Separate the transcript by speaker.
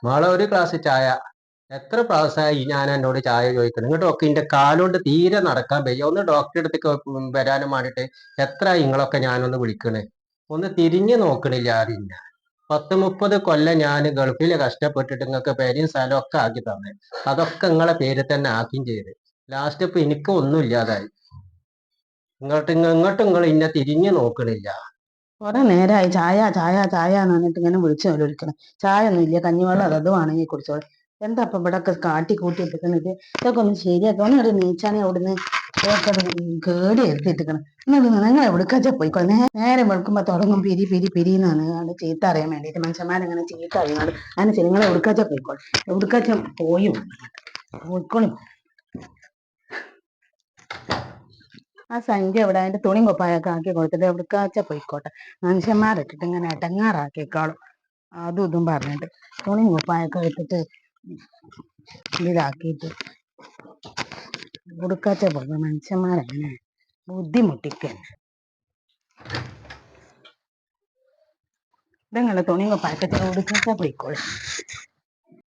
Speaker 1: മോളെ ഒരു ഗ്ലാസ് ചായ. എത്ര പ്രാവശ്യമായി ഞാൻ എന്നോട് ചായ ചോദിക്കണം. ഇങ്ങോട്ട് ഒക്കെ ഇന്റെ കാലുകൊണ്ട് തീരെ നടക്കാൻ വയ്യ. ഒന്ന് ഡോക്ടറെ അടുത്തേക്ക് വരാനും വേണ്ടിട്ട് എത്ര നിങ്ങളൊക്കെ ഞാനൊന്ന് വിളിക്കണേ. ഒന്ന് തിരിഞ്ഞു നോക്കണില്ല ആരും. 30 കൊല്ലം ഞാൻ ഗൾഫിൽ കഷ്ടപ്പെട്ടിട്ട് നിങ്ങൾക്ക് പേരും സ്ഥലം ഒക്കെ ആക്കി തന്നെ. അതൊക്കെ നിങ്ങളെ പേര് തന്നെ ആക്കുകയും ചെയ്ത്. ലാസ്റ്റ് ഇപ്പൊ എനിക്ക് ഒന്നും ഇല്ലാതായി. ഇങ്ങോട്ടും നിങ്ങൾ ഇന്നെ തിരിഞ്ഞു നോക്കണില്ല.
Speaker 2: കുറെ നേരമായി ചായ ചായ ചായ എന്ന് പറഞ്ഞിട്ട് ഇങ്ങനെ വിളിച്ചു വിളിക്കണം. ചായ ഒന്നും ഇല്ല, കഞ്ഞിവെള്ളം അതും ആണെങ്കിൽ കുടിച്ചോളെ. എന്താ ഇപ്പൊ ഇവിടെ ഒക്കെ കാട്ടി കൂട്ടി ഇട്ടിക്കണത്? ഇതൊക്കെ ഒന്ന് ശരിയാക്കി ഒന്നൊരു നീച്ചാണെ അവിടുന്ന് ഇതൊക്കെ കേടി എടുത്തിട്ടിക്കണം. എന്നിട്ട് നിങ്ങൾ എവിടുക്കാച്ചാ പോയിക്കോ. നേരെ വെളുക്കുമ്പോ തുടങ്ങും പിരി പിരി പിരി എന്നാണ് അത് ചീത്ത അറിയാൻ വേണ്ടിയിട്ട് മനുഷ്യന്മാരങ്ങനെ ചീത്ത അറിയുന്നത്. അതിന് നിങ്ങൾ എവിടുക്കാച്ചാ പോയിക്കോളെ. എവിടുക്കാച്ചാ പോയിക്കോളും. ആ സംഖ്യ ഇവിടെ അതിന്റെ തുണി കുപ്പായൊക്കെ ആക്കി കൊടുത്തിട്ട് എവിടുക്കാച്ചാ പോയിക്കോട്ടെ. മനുഷ്യന്മാരിട്ടിട്ട് ഇങ്ങനെ ഇടങ്ങാറാക്കിക്കാളും. അതും ഇതും പറഞ്ഞിട്ട് തുണി കുപ്പായൊക്കെ ഇട്ടിട്ട് ഇതാക്കിയിട്ട് എവിടുക്കാച്ചാ പോയി. മനുഷ്യന്മാരങ്ങനെ ബുദ്ധിമുട്ടിക്കന്നെ. ഇതങ്ങനെ തുണി കുപ്പായൊക്കെ എവിടുക്കാച്ചാ പോയിക്കോളെ.